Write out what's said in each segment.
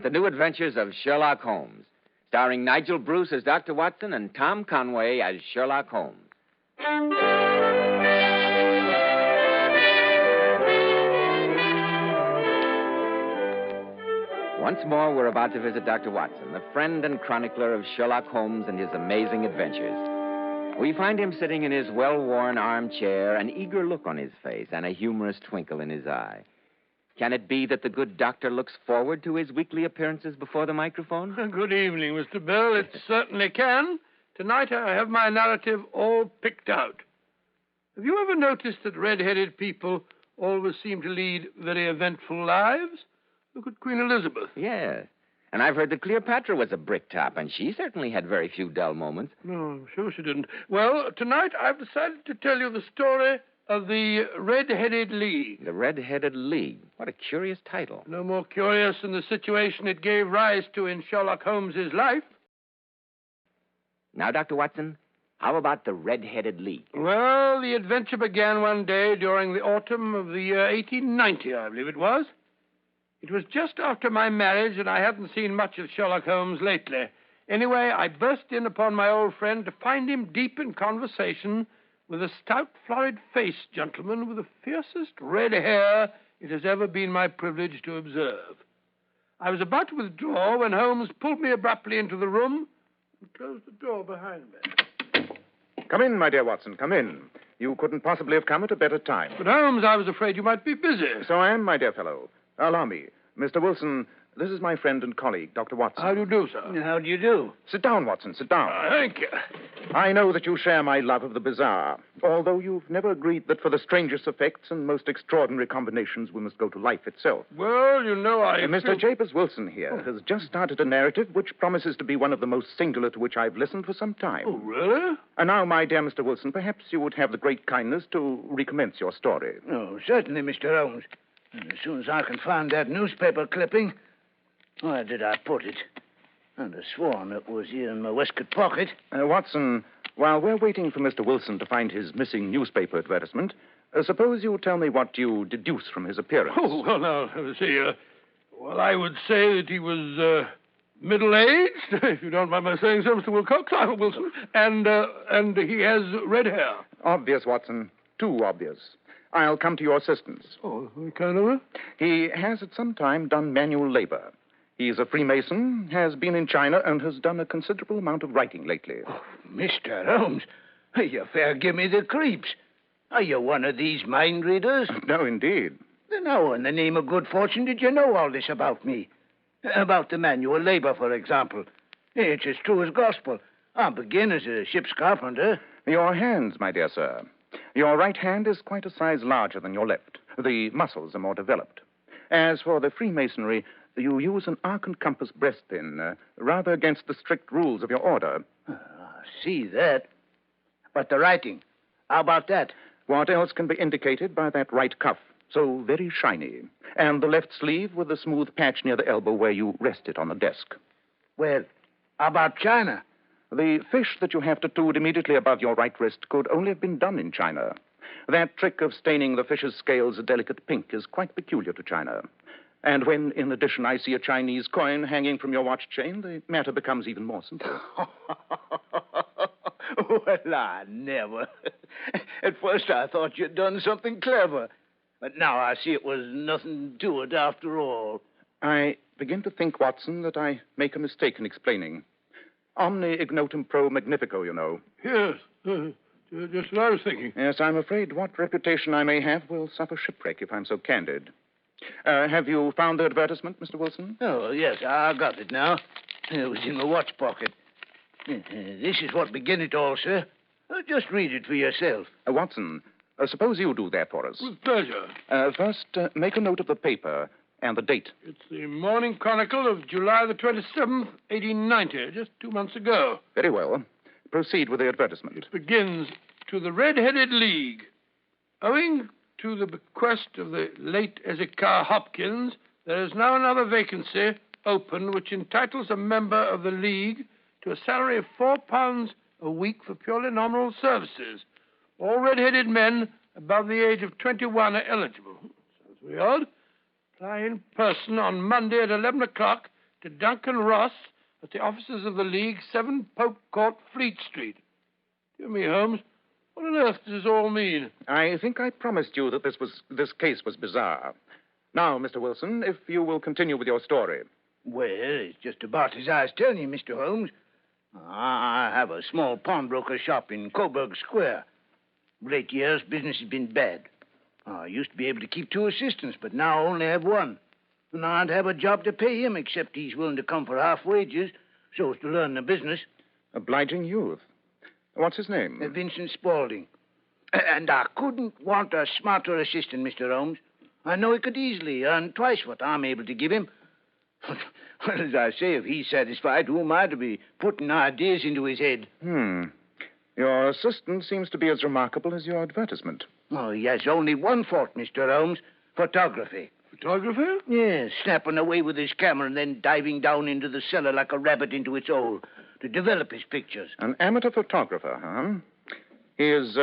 The New Adventures of Sherlock Holmes, starring Nigel Bruce as Dr. Watson and Tom Conway as Sherlock Holmes. Once more, we're about to visit Dr. Watson, the friend and chronicler of Sherlock Holmes and his amazing adventures. We find him sitting in his well-worn armchair, an eager look on his face and a humorous twinkle in his eye. Can it be that the good doctor looks forward to his weekly appearances before the microphone? Good evening, Mr. Bell. It certainly can. Tonight I have my narrative all picked out. Have you ever noticed that red-headed people always seem to lead very eventful lives? Look at Queen Elizabeth. Yes. And I've heard that Cleopatra was a bricktop, and she certainly had very few dull moments. No, I'm sure she didn't. Well, tonight I've decided to tell you the story of the Red-Headed League. The Red-Headed League. What a curious title. No more curious than the situation it gave rise to in Sherlock Holmes's life. Now, Dr. Watson, how about the Red-Headed League? Well, the adventure began one day during the autumn of the year 1890, I believe it was. It was just after my marriage, and I hadn't seen much of Sherlock Holmes lately. Anyway, I burst in upon my old friend to find him deep in conversation with a stout, florid-faced gentleman with the fiercest red hair it has ever been my privilege to observe. I was about to withdraw when Holmes pulled me abruptly into the room and closed the door behind me. Come in, my dear Watson, come in. You couldn't possibly have come at a better time. But, Holmes, I was afraid you might be busy. So I am, my dear fellow. Allow me. Mr. Wilson, this is my friend and colleague, Dr. Watson. How do you do, sir? How do you do? Sit down, Watson, sit down. Thank you. I know that you share my love of the bizarre, although you've never agreed that for the strangest effects and most extraordinary combinations we must go to life itself. Well, you know, Mr. Japers Wilson here has just started a narrative which promises to be one of the most singular to which I've listened for some time. Oh, really? And now, my dear Mr. Wilson, perhaps you would have the great kindness to recommence your story. Oh, certainly, Mr. Holmes. And as soon as I can find that newspaper clipping... Where did I put it? I'd have sworn it was here in my waistcoat pocket. Watson, while we're waiting for Mr. Wilson to find his missing newspaper advertisement, suppose you tell me what you deduce from his appearance. Oh, well, now, let's see. Well, I would say that he was middle-aged, if you don't mind my saying so, Mr. Wilcox, I'm Wilson, and he has red hair. Obvious, Watson. Too obvious. I'll come to your assistance. Oh, kind of? He has at some time done manual labor. He's a Freemason, has been in China, and has done a considerable amount of writing lately. Oh, Mr. Holmes, you fair give me the creeps. Are you one of these mind readers? No, indeed. Then how in the name of good fortune did you know all this about me? About the manual labor, for example. It's as true as gospel. I begin as a ship's carpenter. Your hands, my dear sir. Your right hand is quite a size larger than your left. The muscles are more developed. As for the Freemasonry, you use an arc and compass breastpin, rather against the strict rules of your order. I see that. But the writing, how about that? What else can be indicated by that right cuff, so very shiny, and the left sleeve with the smooth patch near the elbow where you rest it on the desk? Well, how about China? The fish that you have tattooed immediately above your right wrist could only have been done in China. That trick of staining the fish's scales a delicate pink is quite peculiar to China. And when, in addition, I see a Chinese coin hanging from your watch chain, the matter becomes even more simple. Well, I never. At first I thought you'd done something clever. But now I see it was nothing to it after all. I begin to think, Watson, that I make a mistake in explaining. Omne ignotum pro magnifico, you know. Yes, just what I was thinking. Yes, I'm afraid what reputation I may have will suffer shipwreck if I'm so candid. Have you found the advertisement, Mr. Wilson? Oh, yes, I got it now. It was in my watch pocket. This is what began it all, sir. Just read it for yourself. Watson, suppose you do that for us. With pleasure. First, make a note of the paper and the date. It's the Morning Chronicle of July the 27th, 1890, just 2 months ago. Very well. Proceed with the advertisement. It begins, to the Red-Headed League. Owing to the bequest of the late Ezekiah Hopkins, there is now another vacancy open which entitles a member of the League to a salary of £4 a week for purely nominal services. All red-headed men above the age of 21 are eligible. Sounds very odd. Apply in person on Monday at 11 o'clock to Duncan Ross at the offices of the League, 7 Pope Court, Fleet Street. Dear me, Holmes, what on earth does this all mean? I think I promised you that this case was bizarre. Now, Mr. Wilson, if you will continue with your story. Well, it's just about as I was telling you, Mr. Holmes. I have a small pawnbroker shop in Coburg Square. Of late years, business has been bad. I used to be able to keep 2 assistants, but now I only have 1. And I don't have a job to pay him, except he's willing to come for half wages, so as to learn the business. Obliging youth. What's his name? Vincent Spaulding. And I couldn't want a smarter assistant, Mr. Holmes. I know he could easily earn twice what I'm able to give him. Well, as I say, if he's satisfied, who am I to be putting ideas into his head? Your assistant seems to be as remarkable as your advertisement. Oh, he has only one fault, Mr. Holmes. Photography. Photographer? Yes, snapping away with his camera and then diving down into the cellar like a rabbit into its hole to develop his pictures. An amateur photographer, huh? He is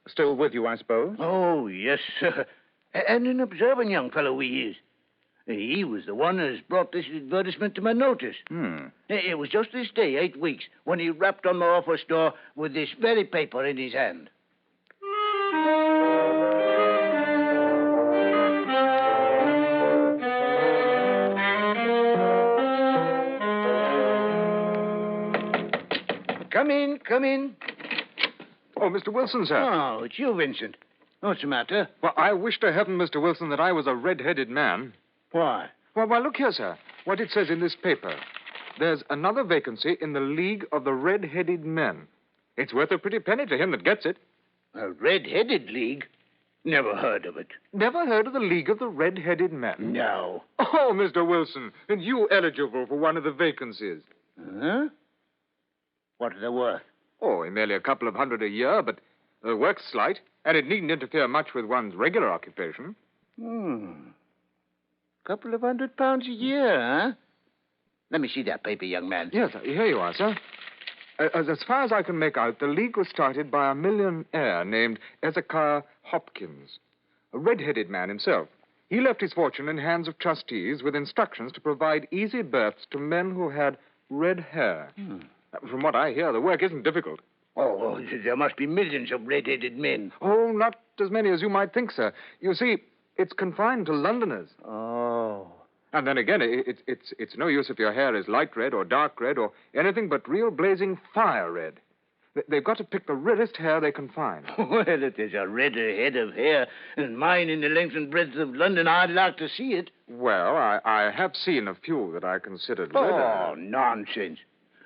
still with you, I suppose? Oh, yes, sir. And an observant young fellow he is. He was the one who's brought this advertisement to my notice. It was just this day, 8 weeks, when he rapped on my office door with this very paper in his hand. Come in, come in. Oh, Mr. Wilson, sir. Oh, it's you, Vincent. What's the matter? Well, I wish to heaven, Mr. Wilson, that I was a red-headed man. Why? Well, look here, sir. What it says in this paper. There's another vacancy in the League of the Red-Headed Men. It's worth a pretty penny to him that gets it. A red-headed league? Never heard of it. Never heard of the League of the Red-Headed Men? No. Oh, Mr. Wilson, and you eligible for one of the vacancies. Huh? What are they worth? Oh, merely a couple of $100 a year, but the work's slight, and it needn't interfere much with one's regular occupation. Couple of £100 a year, huh? Let me see that paper, young man. Yes, here you are, sir. As far as I can make out, the League was started by a millionaire named Ezekiah Hopkins, a red-headed man himself. He left his fortune in hands of trustees with instructions to provide easy berths to men who had red hair. From what I hear, the work isn't difficult. Oh, there must be millions of red-headed men. Oh, not as many as you might think, sir. You see, it's confined to Londoners. Oh. And then again, it's no use if your hair is light red or dark red or anything but real blazing fire red. They've got to pick the reddest hair they can find. Well, if there's a redder head of hair than mine in the length and breadth of London, I'd like to see it. Well, I have seen a few that I considered redder. Oh, nonsense.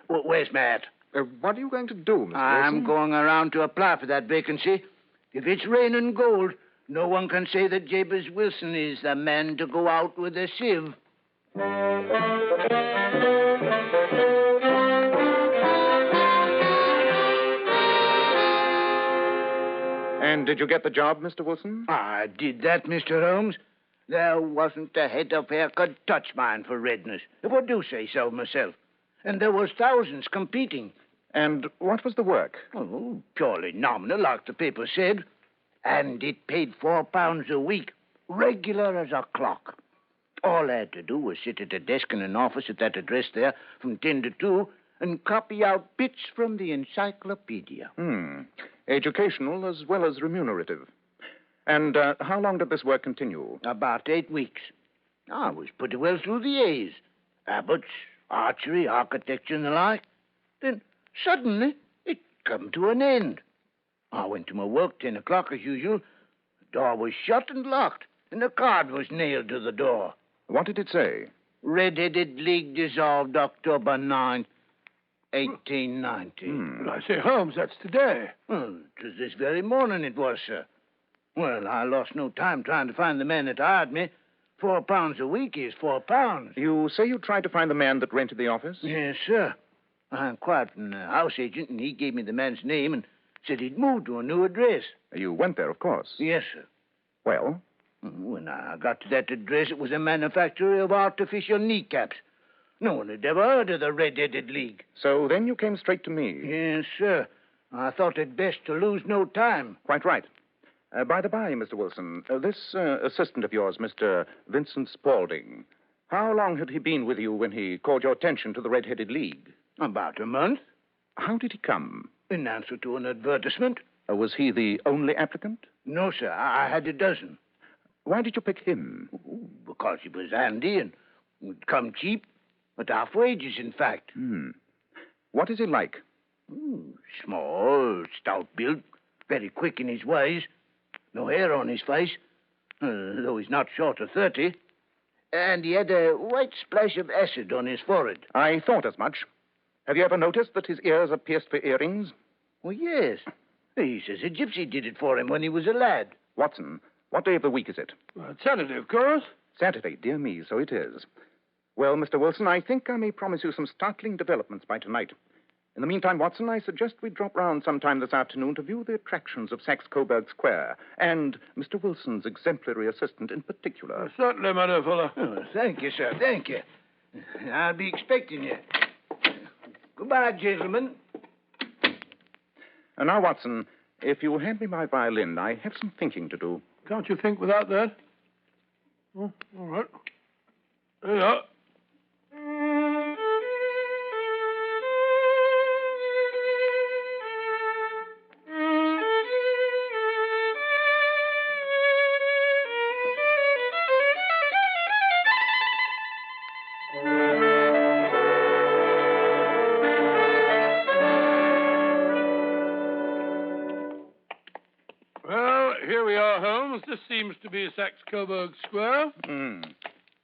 Well, where's Matt? What are you going to do, Mr. Wilson? I'm going around to apply for that vacancy. If it's raining gold, no one can say that Jabez Wilson is the man to go out with a sieve. And did you get the job, Mr. Wilson? I did that, Mr. Holmes. There wasn't a head of hair could touch mine for redness, if I do say so myself. And there was thousands competing. And what was the work? Oh, purely nominal, like the paper said. And it paid £4 a week, regular as a clock. All I had to do was sit at a desk in an office at that address there from 10 to 2 and copy out bits from the encyclopedia. Educational as well as remunerative. And how long did this work continue? About 8 weeks. I was pretty well through the A's. Abbots, archery, architecture, and the like. Then suddenly it come to an end. I went to my work 10 o'clock as usual. The door was shut and locked, and a card was nailed to the door. What did it say? Red-Headed League dissolved October 9, 1890. Well, I say, Holmes, that's today. Well, it was this very morning it was, sir. Well, I lost no time trying to find the man that hired me. £4 a week is £4. You say you tried to find the man that rented the office? Yes, sir. I inquired from the house agent, and he gave me the man's name and said he'd moved to a new address. You went there, of course. Yes, sir. Well? When I got to that address, it was a manufacturer of artificial kneecaps. No one had ever heard of the Red-Headed League. So then you came straight to me. Yes, sir. I thought it best to lose no time. Quite right. By the by, Mr. Wilson, this assistant of yours, Mr. Vincent Spaulding, How long had he been with you when he called your attention to the Red-Headed League? About a month. How did he come? In answer to an advertisement. Was he the only applicant? No, sir. I had a dozen. Why did you pick him? Because he was handy and would come cheap. At half wages, in fact. What is he like? Small, stout built, very quick in his ways. No hair on his face, though he's not short of 30. And he had a white splash of acid on his forehead. I thought as much. Have you ever noticed that his ears are pierced for earrings? Oh, yes. He says a gypsy did it for him when he was a lad. Watson, what day of the week is it? Saturday, of course. Saturday, dear me, so it is. Well, Mr. Wilson, I think I may promise you some startling developments by tonight. In the meantime, Watson, I suggest we drop round sometime this afternoon to view the attractions of Saxe-Coburg Square, and Mr. Wilson's exemplary assistant in particular. Certainly, my dear fellow. Oh, thank you, sir, thank you. I'll be expecting you. Goodbye, gentlemen. And now, Watson, if you will hand me my violin, I have some thinking to do. Can't you think without that? Oh, all right. There you are. Well, here we are, Holmes. This seems to be Saxe-Coburg Square.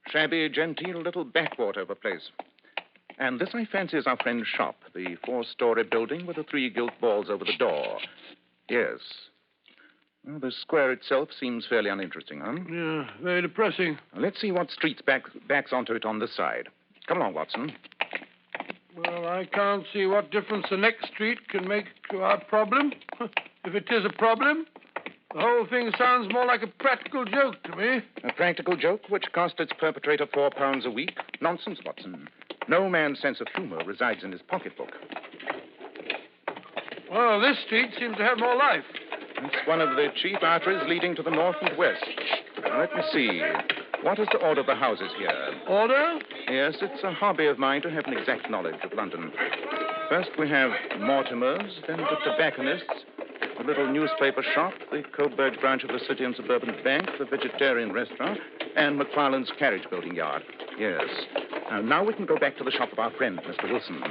Shabby, genteel little backwater of a place. And this, I fancy, is our friend's shop, the 4-story building with the 3 gilt balls over the door. Yes. Well, the square itself seems fairly uninteresting, huh? Yeah, very depressing. Let's see what streets backs onto it on this side. Come along, Watson. Well, I can't see what difference the next street can make to our problem. If it is a problem. The whole thing sounds more like a practical joke to me. A practical joke which cost its perpetrator £4 a week? Nonsense, Watson. No man's sense of humor resides in his pocketbook. Well, this street seems to have more life. It's one of the chief arteries leading to the north and west. Now, let me see. What is the order of the houses here? Order? Yes, it's a hobby of mine to have an exact knowledge of London. First we have Mortimer's, then the tobacconist's, the little newspaper shop, the Coburg branch of the City and Suburban Bank, the vegetarian restaurant, and McFarlane's carriage building yard. Yes. Now we can go back to the shop of our friend, Mr. Wilson.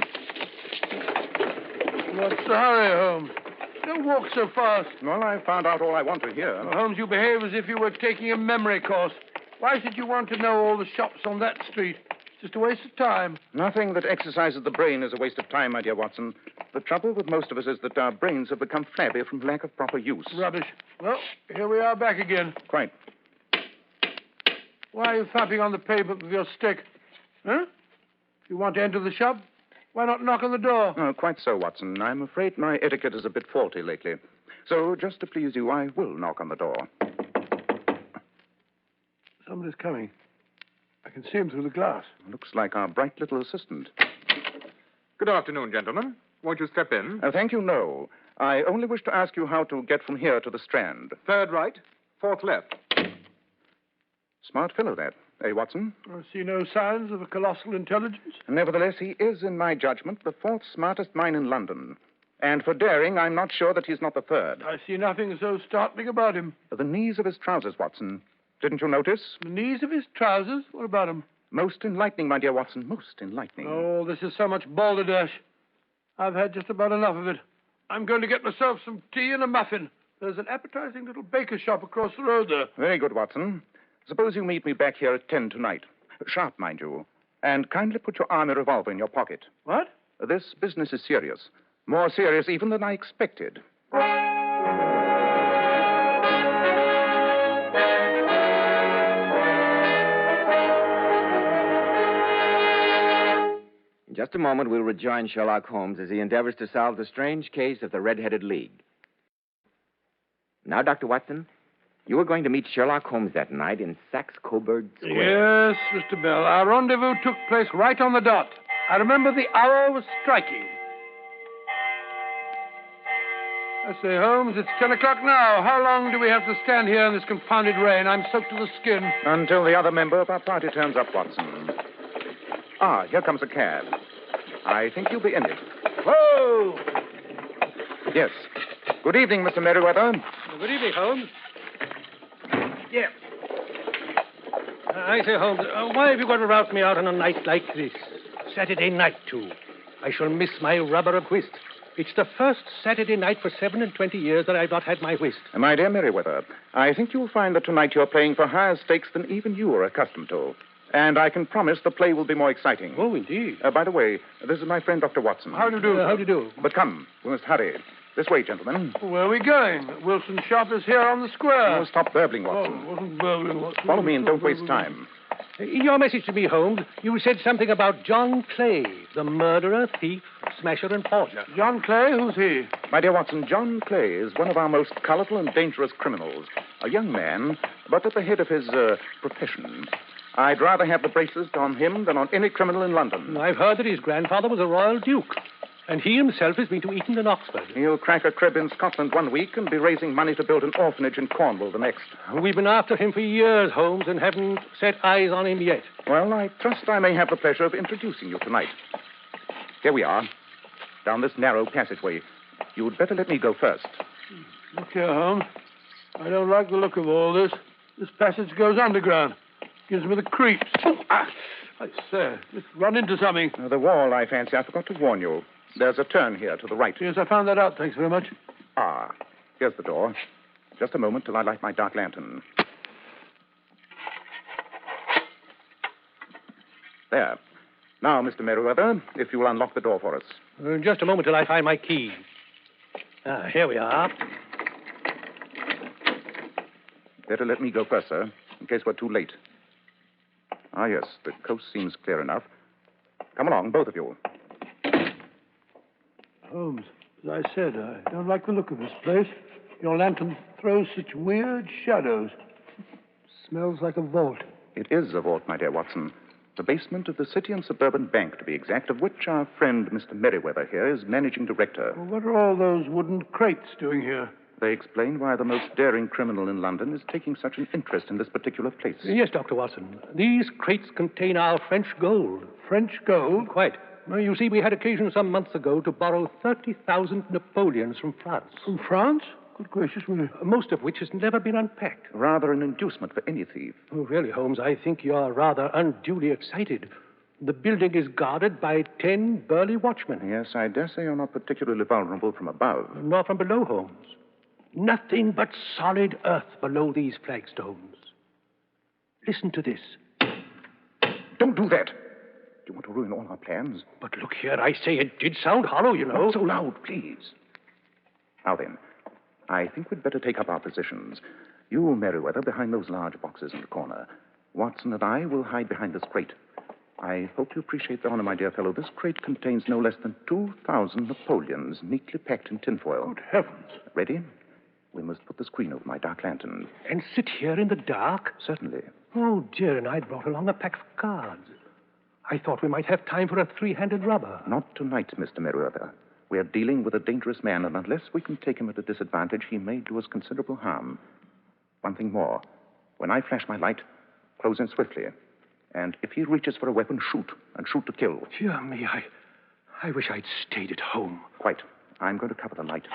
What's the hurry, Holmes? Don't walk so fast. Well, I found out all I want to hear. Well, Holmes, you behave as if you were taking a memory course. Why should you want to know all the shops on that street? It's just a waste of time. Nothing that exercises the brain is a waste of time, my dear Watson. The trouble with most of us is that our brains have become flabby from lack of proper use. Rubbish. Well, here we are back again. Quite. Why are you thumping on the pavement with your stick? Huh? If you want to enter the shop, why not knock on the door? Oh, quite so, Watson. I'm afraid my etiquette is a bit faulty lately. So, just to please you, I will knock on the door. Somebody's coming. I can see him through the glass. Looks like our bright little assistant. Good afternoon, gentlemen. Won't you step in? Thank you, no. I only wish to ask you how to get from here to the Strand. 3rd right, 4th left. Smart fellow, that. Eh, Watson? I see no signs of a colossal intelligence. Nevertheless, he is, in my judgment, the 4th smartest mind in London. And for daring, I'm not sure that he's not the 3rd. I see nothing so startling about him. The knees of his trousers, Watson. Didn't you notice? The knees of his trousers? What about him? Most enlightening, my dear Watson, most enlightening. Oh, this is so much balderdash. I've had just about enough of it. I'm going to get myself some tea and a muffin. There's an appetizing little baker shop across the road there. Very good, Watson. Suppose you meet me back here at 10 tonight. Sharp, mind you. And kindly put your army revolver in your pocket. What? This business is serious. More serious even than I expected. In just a moment, we'll rejoin Sherlock Holmes as he endeavors to solve the strange case of the Red-Headed League. Now, Dr. Watson, you were going to meet Sherlock Holmes that night in Saxe-Coburg Square. Yes, Mr. Bell. Our rendezvous took place right on the dot. I remember the hour was striking. I say, Holmes, it's 10 o'clock now. How long do we have to stand here in this confounded rain? I'm soaked to the skin. Until the other member of our party turns up, Watson. Ah, here comes a cab. I think you'll be in it. Whoa! Yes. Good evening, Mr. Merriweather. Good evening, Holmes. Yeah. I say, Holmes, why have you got to rout me out on a night like this? Saturday night, too. I shall miss my rubber of whist. It's the first Saturday night for 27 years that I've not had my whist. My dear Merriweather, I think you'll find that tonight you're playing for higher stakes than even you are accustomed to. And I can promise the play will be more exciting. Oh, indeed. By the way, this is my friend, Dr. Watson. How do you do? How do you do? But come, we must hurry. This way, gentlemen. Where are we going? Wilson's shop is here on the square. Oh, stop burbling, Watson. wasn't burbling, Watson. Follow me and don't waste time. In your message to me, Holmes, you said something about John Clay, the murderer, thief, smasher, and forger. John Clay? Who's he? My dear Watson, John Clay is one of our most colorful and dangerous criminals. A young man, but at the head of his profession. I'd rather have the braces on him than on any criminal in London. I've heard that his grandfather was a royal duke, and he himself has been to Eton and Oxford. He'll crack a crib in Scotland one week and be raising money to build an orphanage in Cornwall the next. We've been after him for years, Holmes, and haven't set eyes on him yet. Well, I trust I may have the pleasure of introducing you tonight. Here we are, down this narrow passageway. You'd better let me go first. Look here, Holmes. I don't like the look of all this. This passage goes underground. Gives me the creeps. I say, just run into something. The wall, I fancy. I forgot to warn you. There's a turn here to the right. Yes, I found that out. Thanks very much. Ah, here's the door. Just a moment till I light my dark lantern. There. Now, Mr. Merriweather, if you will unlock the door for us. Just a moment till I find my key. Here we are. Better let me go first, sir, in case we're too late. Ah, yes, the coast seems clear enough. Come along, both of you. Holmes, as I said, I don't like the look of this place. Your lantern throws such weird shadows. Smells like a vault. It is a vault, my dear Watson. The basement of the City and Suburban Bank, to be exact, of which our friend, Mr. Merriweather here, is managing director. Well, what are all those wooden crates doing here? They explain why the most daring criminal in London is taking such an interest in this particular place. Yes, Dr. Watson. These crates contain our French gold. French gold? Quite. Well, you see, we had occasion some months ago to borrow 30,000 Napoleons from France. From France? Good gracious me. Most of which has never been unpacked. Rather an inducement for any thief. Oh, really, Holmes, I think you're rather unduly excited. The building is guarded by 10 burly watchmen. Yes, I dare say you're not particularly vulnerable from above. Nor from below, Holmes. Nothing but solid earth below these flagstones. Listen to this. Don't do that. Do you want to ruin all our plans? But look here, I say it did sound hollow, you know. Not so loud, please. Now then, I think we'd better take up our positions. You, Merriweather, behind those large boxes in the corner. Watson and I will hide behind this crate. I hope you appreciate the honor, my dear fellow. This crate contains no less than 2,000 Napoleons, neatly packed in tinfoil. Good heavens. Ready? We must put the screen over my dark lantern. And sit here in the dark? Certainly. Oh, dear, and I'd brought along a pack of cards. I thought we might have time for a three-handed rubber. Not tonight, Mr. Merriweather. We are dealing with a dangerous man, and unless we can take him at a disadvantage, he may do us considerable harm. One thing more. When I flash my light, close in swiftly. And if he reaches for a weapon, shoot, and shoot to kill. Dear me, I wish I'd stayed at home. Quite. I'm going to cover the light.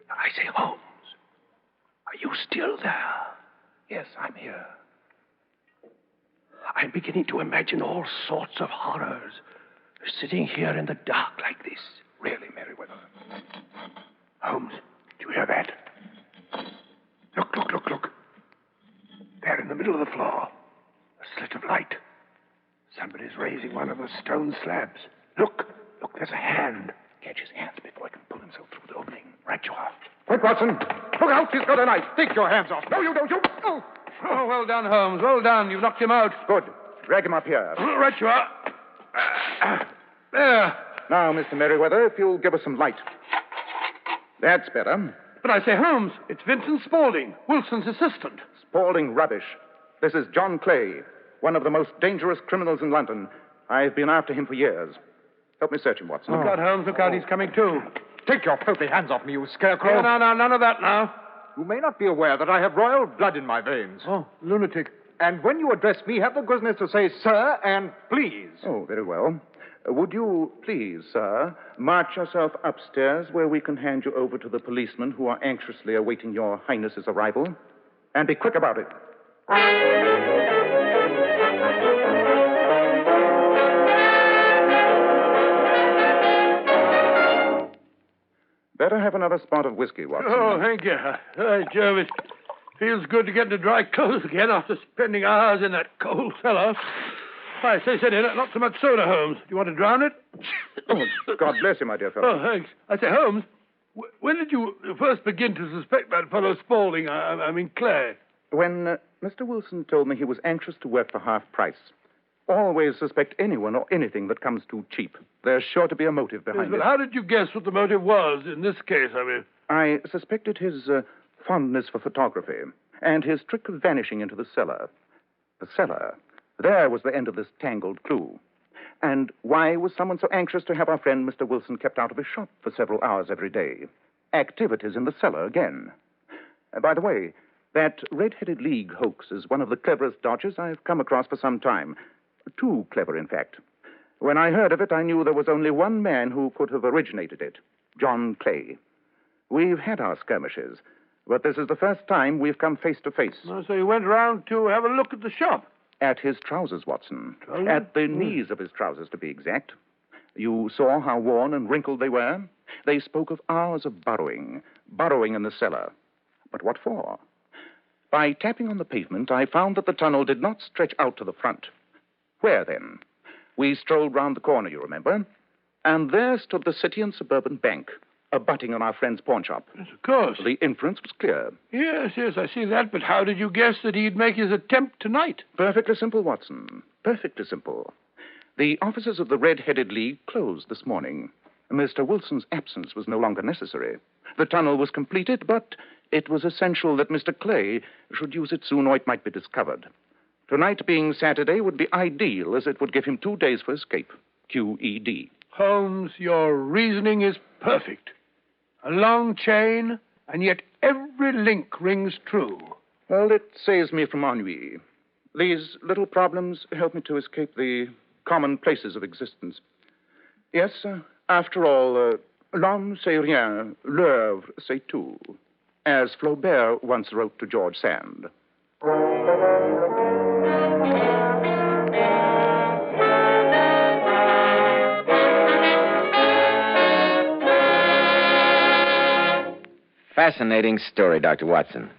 I say, Holmes, are you still there? Yes, I'm here. I'm beginning to imagine all sorts of horrors, sitting here in the dark like this. Really, Merriweather? Holmes, do you hear that? Look. There in the middle of the floor, a slit of light. Somebody's raising one of the stone slabs. Look, there's a hand. Catch his hands before he can pull himself through the opening. Right you are. Quick, Watson. Look out, he's got a knife. Take your hands off. No, you don't. You. Oh. Oh, well done, Holmes. Well done. You've knocked him out. Good. Drag him up here. Right you are. There. Now, Mr. Merriweather, if you'll give us some light. That's better. But I say, Holmes, it's Vincent Spaulding, Wilson's assistant. Spaulding rubbish. This is John Clay, one of the most dangerous criminals in London. I've been after him for years. Help me search him, Watson. Look out, Holmes, look out, he's coming too. Take your filthy hands off me, you scarecrow. No, none of that now. You may not be aware that I have royal blood in my veins. Oh, lunatic. And when you address me, have the goodness to say sir and please. Oh, very well. Would you please, sir, march yourself upstairs where we can hand you over to the policemen who are anxiously awaiting your Highness's arrival? And be quick about it. Better have another spot of whiskey, Watson. Oh, thank you. Hey, Jervis. Feels good to get into dry clothes again after spending hours in that cold cellar. I say, not so much soda, Holmes. Do you want to drown it? Oh, God bless you, my dear fellow. Oh, thanks. I say, Holmes, when did you first begin to suspect that fellow Spaulding, I mean Clay? When Mr. Wilson told me he was anxious to work for half price. Always suspect anyone or anything that comes too cheap. There's sure to be a motive behind But it. how did you guess what the motive was in this case, I mean? I suspected his fondness for photography and his trick of vanishing into the cellar. The cellar. There was the end of this tangled clue. And why was someone so anxious to have our friend Mr. Wilson kept out of his shop for several hours every day? Activities in the cellar again. By the way, that Red-Headed League hoax is one of the cleverest dodges I've come across for some time. Too clever, in fact. When I heard of it, I knew there was only one man who could have originated it, John Clay. We've had our skirmishes, but this is the first time we've come face to face. Oh, so you went round to have a look at the shop? At his trousers, Watson. Trousers? At the knees of his trousers, to be exact. You saw how worn and wrinkled they were? They spoke of hours of burrowing in the cellar. But what for? By tapping on the pavement, I found that the tunnel did not stretch out to the front. Where, then? We strolled round the corner, you remember? And there stood the City and Suburban Bank, abutting on our friend's pawn shop. Yes, of course. The inference was clear. Yes, I see that. But how did you guess that he'd make his attempt tonight? Perfectly simple, Watson. Perfectly simple. The offices of the Red-Headed League closed this morning. Mr. Wilson's absence was no longer necessary. The tunnel was completed, but it was essential that Mr. Clay should use it soon or it might be discovered. Tonight being Saturday would be ideal, as it would give him 2 days for escape. QED. Holmes, your reasoning is perfect. A long chain, and yet every link rings true. Well, it saves me from ennui. These little problems help me to escape the commonplaces of existence. Yes, after all, l'homme sait rien, l'œuvre sait tout, as Flaubert once wrote to George Sand. Fascinating story, Dr. Watson.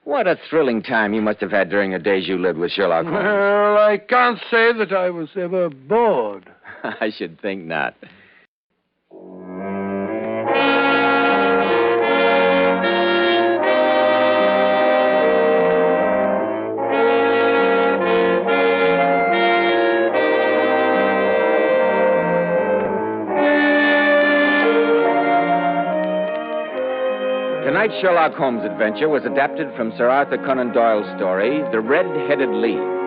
What a thrilling time you must have had during the days you lived with Sherlock Holmes. Well, I can't say that I was ever bored. I should think not. Tonight's Sherlock Holmes adventure was adapted from Sir Arthur Conan Doyle's story, The Red-Headed League.